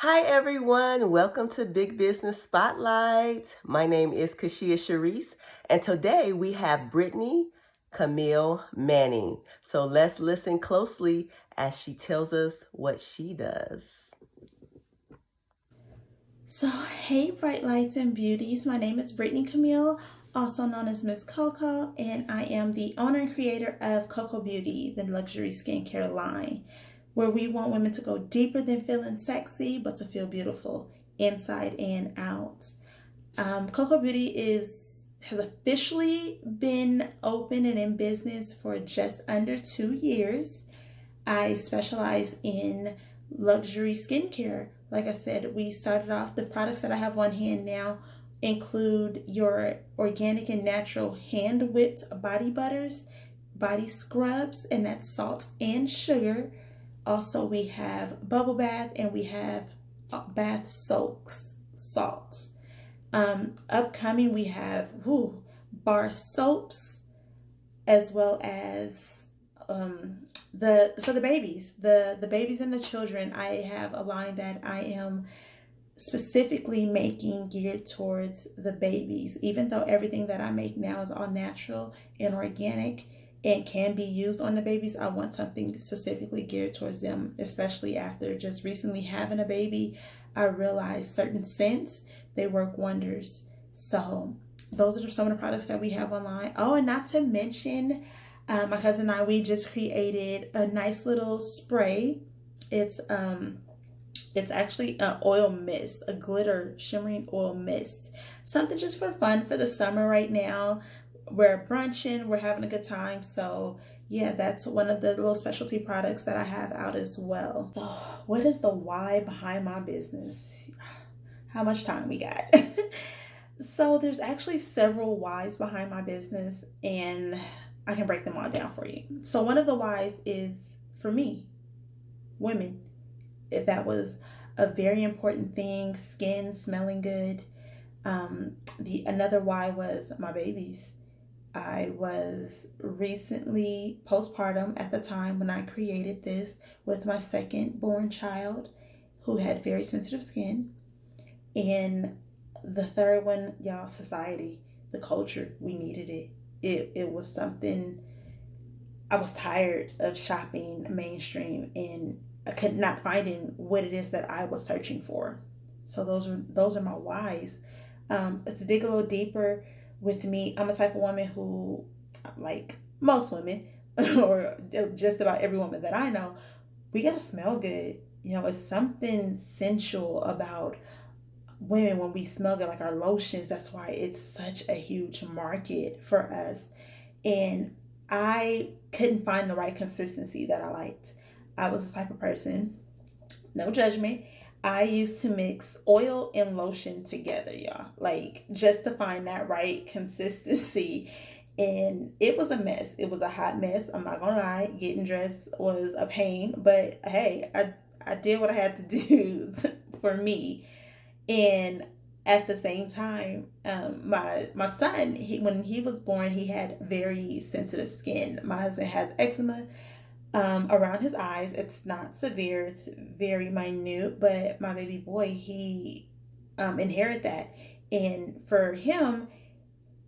Hi everyone, welcome to Big Business Spotlight. My name is Kashia Sharice, and today we have Brittney Camille Manning. So let's listen closely as she tells us what she does. So, hey, bright lights and beauties. My name is Brittney Camille, also known as Miss Coco, and I am the owner and creator of Coco Beauty, the luxury skincare line, where we want women to go deeper than feeling sexy, but to feel beautiful inside and out. Coco Beauty has officially been open and in business for just under 2 years. I specialize in luxury skincare. Like I said, we started off, the products that I have on hand now include your organic and natural hand whipped body butters, body scrubs, and that's salt and sugar. Also, we have bubble bath and we have bath soaks, salts. Upcoming, we have bar soaps, as well as for the babies, the babies and the children. I have a line that I am specifically making geared towards the babies. Even though everything that I make now is all natural and organic and can be used on the babies, I want something specifically geared towards them, especially after just recently having a baby. I realized certain scents, they work wonders. So those are some of the products that we have online. Oh, and not to mention, my cousin and I, we just created a nice little spray. It's actually an oil mist, a glitter shimmering oil mist. Something just for fun for the summer right now. We're brunching, we're having a good time. So yeah, that's one of the little specialty products that I have out as well. So what is the why behind my business? How much time we got? So there's actually several whys behind my business, and I can break them all down for you. So one of the whys is for me, women. If that was a very important thing, skin smelling good. Another why was my babies. I was recently postpartum at the time when I created this with my second born child, who had very sensitive skin. And the third one, y'all, society, the culture, we needed it. It was something. I was tired of shopping mainstream and I could not finding what it is that I was searching for. So those are my whys. To dig a little deeper with me, I'm a type of woman who, like most women, or just about every woman that I know, we gotta smell good. It's something sensual about women when we smell good, like our lotions. That's why it's such a huge market for us. And I couldn't find the right consistency that I liked. I was the type of person, no judgment, I used to mix oil and lotion together, y'all, like just to find that right consistency. And it was a mess. It was a hot mess. I'm not gonna lie. Getting dressed was a pain, but hey, I did what I had to do for me. And at the same time, my son, when he was born, he had very sensitive skin. My husband has eczema around his eyes. It's not severe, it's very minute, but my baby boy, he inherited that. And for him,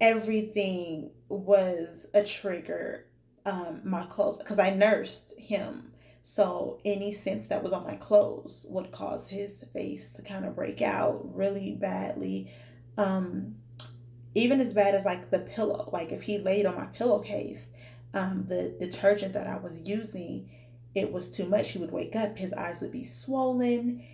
everything was a trigger. My clothes, because I nursed him, so any scents that was on my clothes would cause his face to kind of break out really badly. um Even as bad as like the pillow, like if he laid on my pillowcase, the detergent that I was using, it was too much. He would wake up, his eyes would be swollen,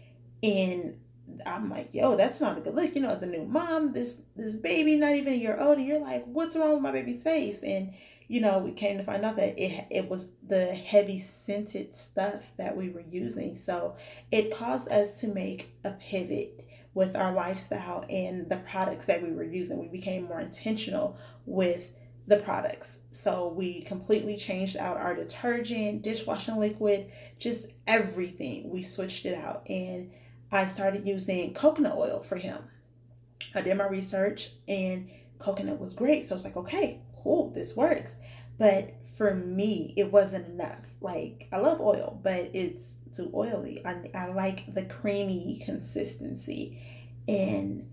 and I'm like, yo, that's not a good look. As a new mom, this baby not even a year old, and you're like, what's wrong with my baby's face? And we came to find out that it was the heavy scented stuff that we were using. So it caused us to make a pivot with our lifestyle and the products that we were using. We became more intentional with the products. So we completely changed out our detergent, dishwashing liquid, just everything. We switched it out. And I started using coconut oil for him. I did my research and coconut was great. So I was like, okay, cool, this works. But for me, it wasn't enough. Like, I love oil, but it's too oily. I like the creamy consistency. And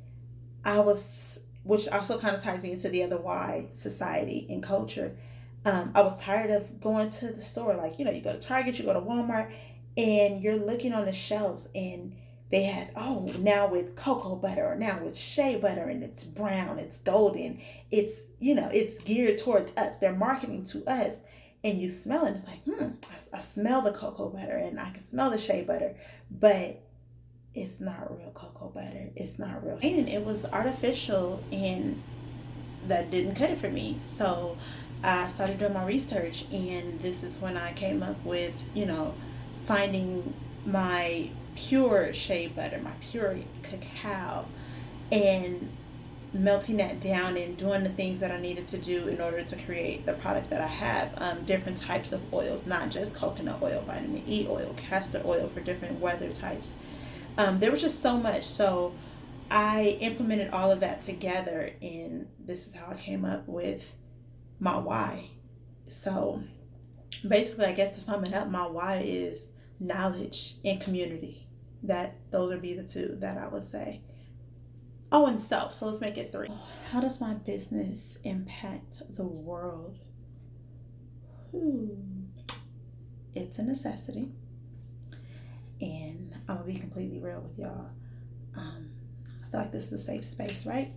which also kind of ties me into the other why, society and culture. I was tired of going to the store. Like, you go to Target, you go to Walmart, and you're looking on the shelves and they have, oh, now with cocoa butter, or now with shea butter, and it's brown, it's golden, it's geared towards us. They're marketing to us. And you smell it, it's like, I smell the cocoa butter and I can smell the shea butter, but it's not real cocoa butter. It's not real. And it was artificial, and that didn't cut it for me. So I started doing my research, and this is when I came up with, finding my pure shea butter, my pure cacao, and melting that down and doing the things that I needed to do in order to create the product that I have. Different types of oils, not just coconut oil, vitamin E oil, castor oil for different weather types. There was just so much. So I implemented all of that together, and this is how I came up with my why. So basically, I guess to sum it up, my why is knowledge and community. Those would be the two that I would say. Oh, and self. So let's make it 3. How does my business impact the world? It's a necessity. And I'm going to be completely real with y'all. I feel like this is a safe space, right?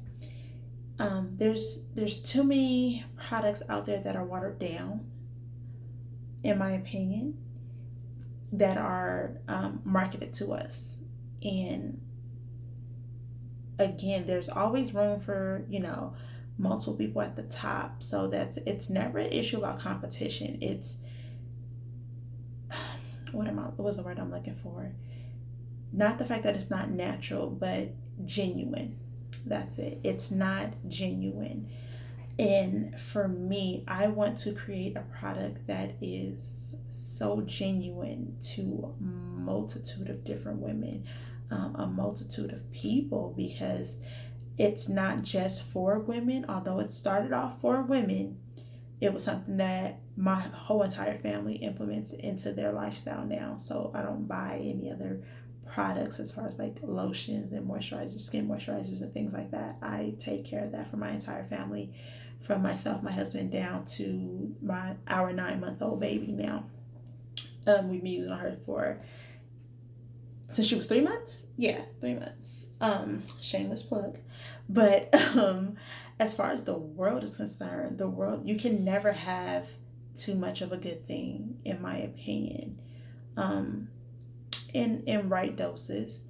There's too many products out there that are watered down, in my opinion, that are marketed to us. And again, there's always room for, multiple people at the top. So it's never an issue about competition. It's, what's the word I'm looking for? Not the fact that it's not natural, but genuine. That's it. It's not genuine. And for me, I want to create a product that is so genuine to a multitude of different women, a multitude of people, because it's not just for women. Although it started off for women, it was something that my whole entire family implements into their lifestyle now. So I don't buy any other products as far as like lotions and moisturizers, skin moisturizers and things like that. I take care of that for my entire family, from myself, my husband, down to our 9-month-old baby now. We've been using her since she was 3 months. Yeah, 3 months. Shameless plug. But as far as the world is concerned, you can never have too much of a good thing, in my opinion. In right doses.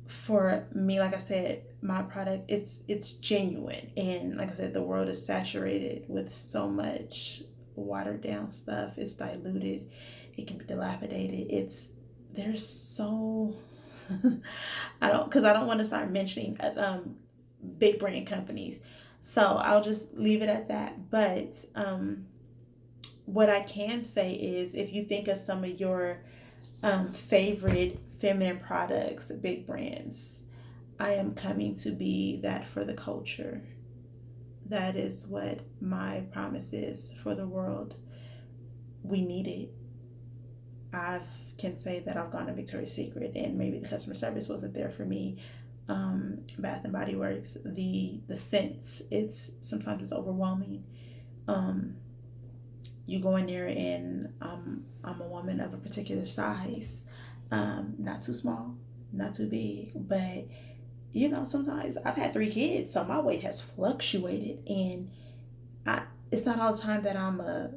For me, like I said, my product, it's genuine. And like I said, the world is saturated with so much watered down stuff. It's diluted. It can be dilapidated. There's so I don't want to start mentioning big brand companies. So I'll just leave it at that. But what I can say is, if you think of some of your favorite feminine products, big brands, I am coming to be that for the culture. That is what my promise is for the world. We need it. I can say that I've gone to Victoria's Secret, and maybe the customer service wasn't there for me. Bath and Body Works, the scents, sometimes it's overwhelming. You go in there, and I'm a woman of a particular size, not too small, not too big, but sometimes I've had 3 kids, so my weight has fluctuated, and it's not all the time that I'm a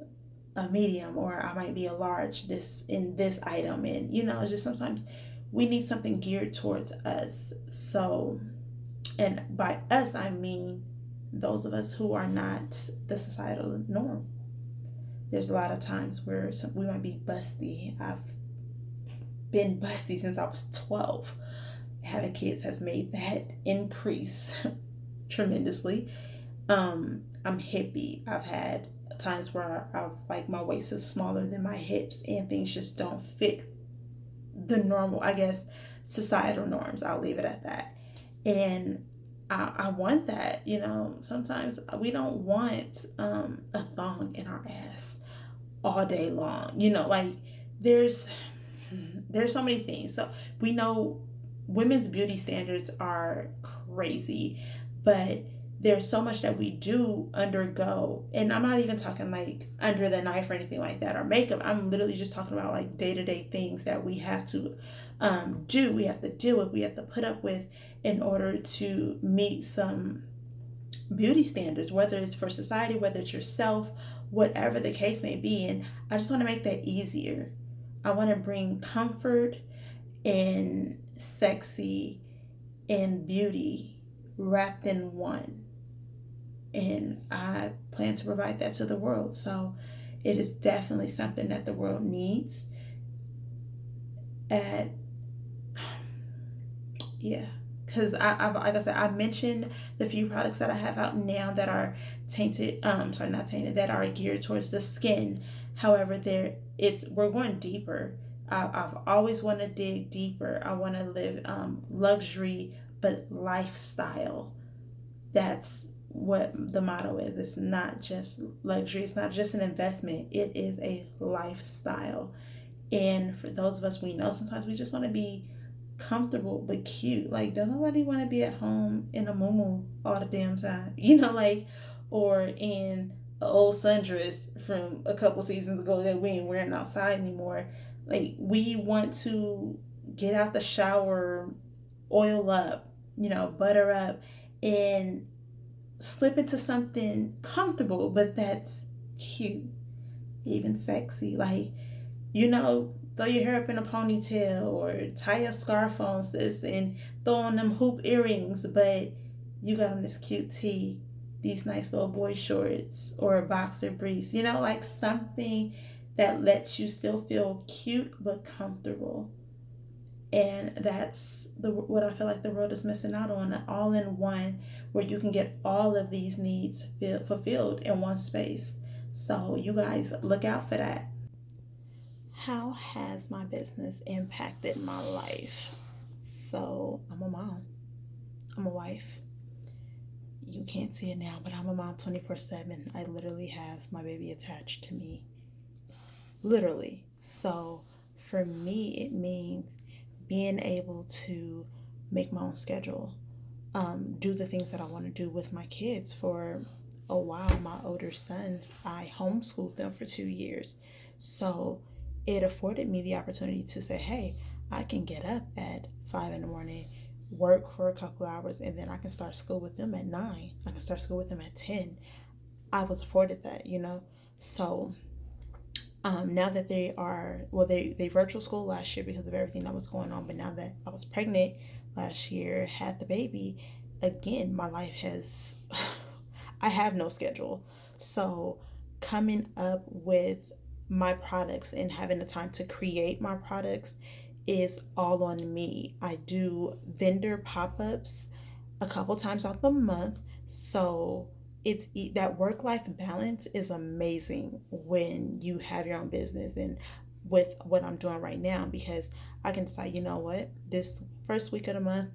medium, or I might be a large in this item. And it's just sometimes we need something geared towards us. So, and by us, I mean those of us who are not the societal norm. There's a lot of times where we might be busty. I've been busty since I was 12. Having kids has made that increase tremendously. I'm hippie. I've had times where my waist is smaller than my hips, and things just don't fit the normal, I guess, societal norms. I'll leave it at that. And I want that. Sometimes we don't want a thong in our ass. all day long. Like there's so many things. So we know women's beauty standards are crazy, but there's so much that we do undergo. And I'm not even talking like under the knife or anything like that or makeup. I'm literally just talking about like day-to-day things that we have to do, we have to deal with, we have to put up with in order to meet some beauty standards, whether it's for society, whether it's yourself, whatever the case may be. And I just want to make that easier. I want to bring comfort and sexy and beauty wrapped in one. And I plan to provide that to the world. So it is definitely something that the world needs. Because I've like I said, I've mentioned the few products that I have out now that are tainted. Not tainted. That are geared towards the skin. However, we're going deeper. I've always wanted to dig deeper. I want to live luxury, but lifestyle. That's what the motto is. It's not just luxury. It's not just an investment. It is a lifestyle. And for those of us, we know sometimes we just want to be comfortable but cute. Like, don't nobody want to be at home in a muumuu all the damn time, or in an old sundress from a couple seasons ago that we ain't wearing outside anymore. Like, we want to get out the shower, oil up, butter up, and slip into something comfortable, but that's cute, even sexy. Like, throw your hair up in a ponytail or tie a scarf on, sis, and throw on them hoop earrings, but you got on this cute tee, these nice little boy shorts, or a boxer briefs, like something that lets you still feel cute but comfortable. And that's what I feel like the world is missing out on, an all-in-one where you can get all of these needs fulfilled in one space. So you guys look out for that. How has my business impacted my life? So I'm a mom. I'm a wife. You can't see it now, but I'm a mom 24/7. I literally have my baby attached to me. Literally. So for me, it means being able to make my own schedule, do the things that I want to do with my kids. For a while, my older sons, I homeschooled them for 2 years. So it afforded me the opportunity to say, hey, I can get up at 5 in the morning, work for a couple hours, and then I can start school with them at 9. I can start school with them at 10. I was afforded that, So now that they virtual school last year because of everything that was going on, but now that I was pregnant last year, had the baby, again, my life I have no schedule. So coming up with my products and having the time to create my products is all on me. I do vendor pop-ups a couple times out the month. So it's that work-life balance is amazing when you have your own business, and with what I'm doing right now, because I can decide, this first week of the month,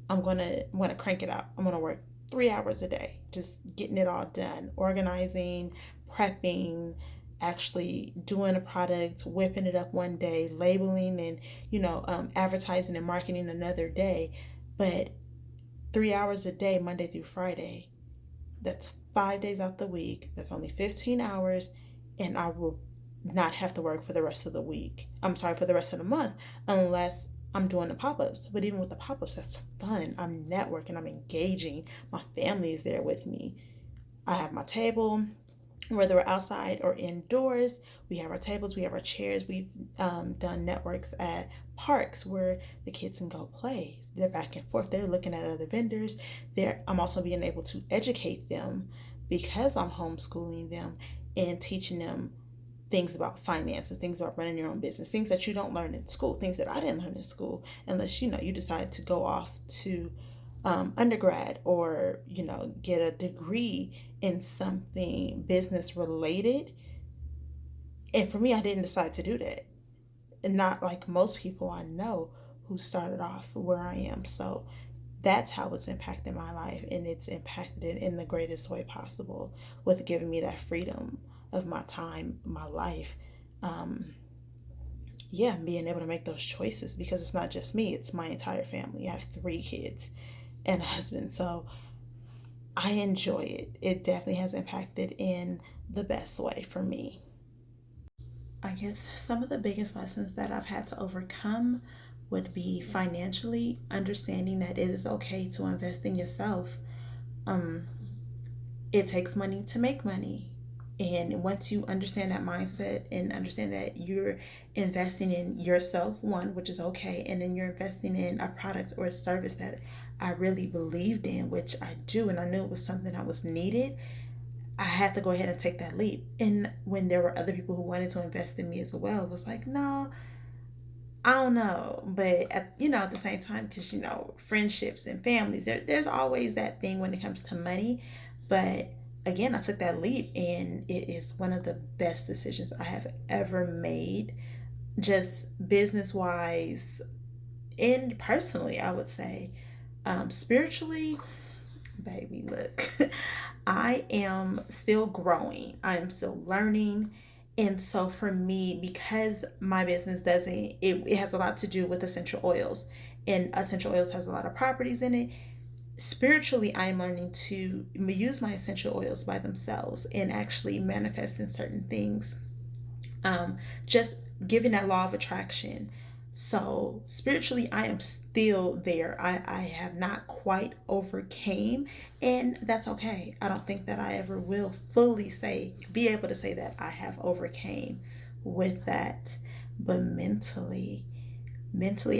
I'm gonna crank it out. I'm gonna work 3 hours a day, just getting it all done, organizing, prepping, actually doing a product, whipping it up one day, labeling and advertising and marketing another day. But 3 hours a day, Monday through Friday, that's 5 days out the week. That's only 15 hours, and I will not have to work for the rest of the week. For the rest of the month, unless I'm doing the pop-ups. But even with the pop-ups, that's fun. I'm networking, I'm engaging. My family is there with me. I have my table, whether we're outside or indoors. We have our tables, we have our chairs. We've done networks at parks where the kids can go play. They're back and forth. They're looking at other vendors. I'm also being able to educate them because I'm homeschooling them and teaching them things about finances, things about running your own business, things that you don't learn in school, things that I didn't learn in school, unless you decide to go off to undergrad or get a degree in something business related. And for me, I didn't decide to do that, and not like most people I know who started off where I am. So that's how it's impacted my life, and it's impacted it in the greatest way possible with giving me that freedom. of my time, my life. Being able to make those choices, because it's not just me, it's my entire family. I have 3 kids and a husband. So I enjoy it. It definitely has impacted in the best way for me. I guess some of the biggest lessons that I've had to overcome would be financially understanding that it is okay to invest in yourself. Um, it takes money to make money. And once you understand that mindset and understand that you're investing in yourself, one, which is okay, and then you're investing in a product or a service that I really believed in, which I do, and I knew it was something that was needed, I had to go ahead and take that leap. And when there were other people who wanted to invest in me as well, it was like, no, I don't know. But at the same time, because friendships and families, there's always that thing when it comes to money. But again, I took that leap, and it is one of the best decisions I have ever made, just business wise and personally, I would say. Spiritually, baby, look, I am still growing. I am still learning. And so for me, because my business it has a lot to do with essential oils, and essential oils has a lot of properties in it. Spiritually, I am learning to use my essential oils by themselves and actually manifest in certain things. Just giving that law of attraction. So spiritually, I am still there. I have not quite overcame, and that's okay. I don't think that I ever will fully be able to say that I have overcame with that. But mentally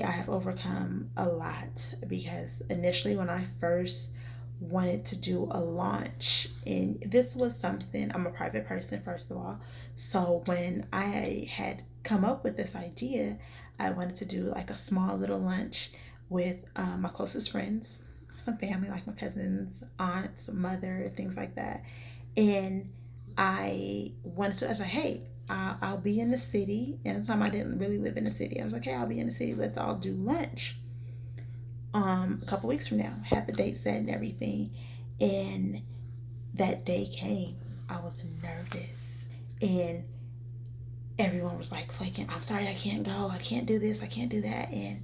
I have overcome a lot, because initially when I first wanted to do a launch, and this was something, I'm a private person first of all, so when I had come up with this idea, I wanted to do like a small little lunch with my closest friends, some family like my cousins, aunts, mother, things like that. And I was like, hey, I'll be in the city. And at the time I didn't really live in the city. I was like, hey, I'll be in the city. Let's all do lunch. A couple weeks from now, had the date set and everything. And that day came. I was nervous. And everyone was like flaking, I'm sorry, I can't go. I can't do this. I can't do that. And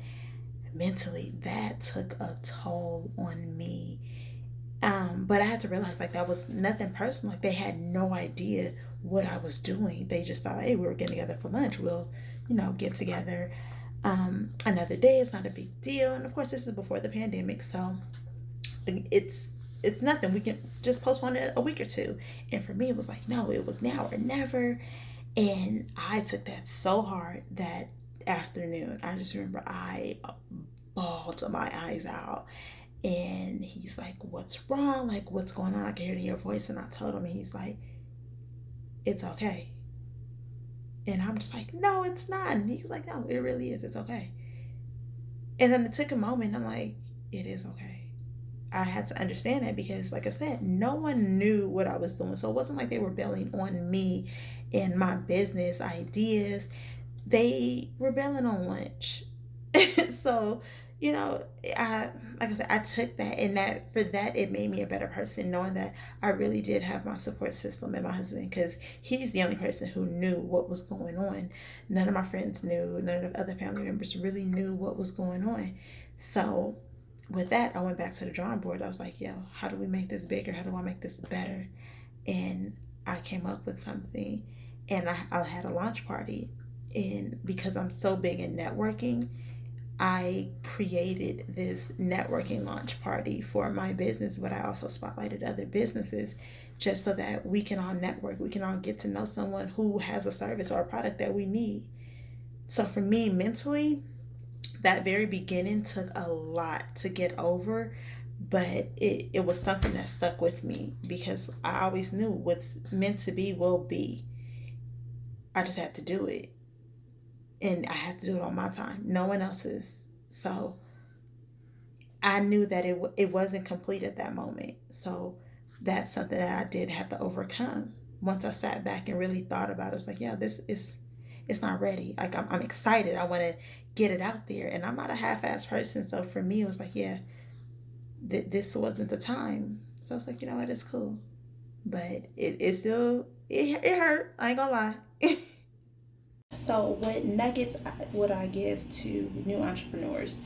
mentally, that took a toll on me. But I had to realize, like, that was nothing personal. Like, they had no idea what I was doing. They just thought, hey, we were getting together for lunch. We'll, get together another day. It's not a big deal. And of course, this is before the pandemic, so it's nothing. We can just postpone it a week or two. And for me, it was like, no, it was now or never. And I took that so hard that afternoon. I just remember I bawled my eyes out. And he's like, what's wrong? Like, what's going on? I can hear it in your voice. And I told him, and he's like, it's okay. And I'm just like, no, it's not. And he's like, no, it really is. It's okay. And then it took a moment. I'm like, it is okay. I had to understand that, because, like I said, no one knew what I was doing. So it wasn't like they were bailing on me and my business ideas. They were bailing on lunch. So, like I said, I took that, and it made me a better person, knowing that I really did have my support system and my husband, because he's the only person who knew what was going on. None of my friends knew, none of the other family members really knew what was going on. So with that, I went back to the drawing board. I was like, yo, how do we make this bigger? How do I make this better? And I came up with something, and I had a launch party. And because I'm so big in networking, I created this networking launch party for my business, but I also spotlighted other businesses, just so that we can all network. We can all get to know someone who has a service or a product that we need. So for me, mentally, that very beginning took a lot to get over, but it was something that stuck with me, because I always knew what's meant to be will be. I just had to do it. And I had to do it on my time, no one else's. So I knew that it wasn't complete at that moment. So that's something that I did have to overcome. Once I sat back and really thought about it, I was like, yeah, it's not ready. Like, I'm excited. I want to get it out there. And I'm not a half-ass person. So for me, it was like, yeah, this wasn't the time. So I was like, you know what, it's cool. But it it hurt. I ain't gonna lie. So, what nuggets would I give to new entrepreneurs?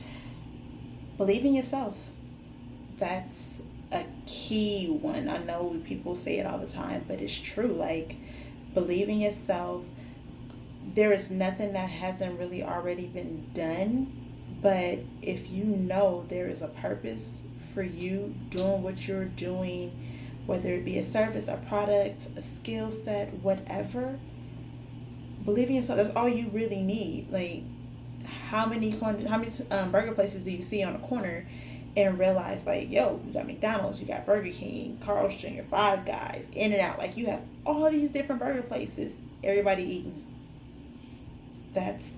Believe in yourself. That's a key one. I know people say it all the time, but it's true. Like, believe in yourself. There is nothing that hasn't really already been done, but if you know there is a purpose for you doing what you're doing, whether it be a service, a product, a skill set, whatever, believe in yourself. That's all you really need. Like, how many burger places do you see on the corner and realize, like, yo, you got McDonald's, you got Burger King, Carl's Jr., Five Guys, In and Out. Like, you have all these different burger places, everybody eating. That's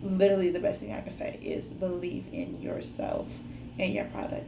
literally the best thing I can say is believe in yourself and your product.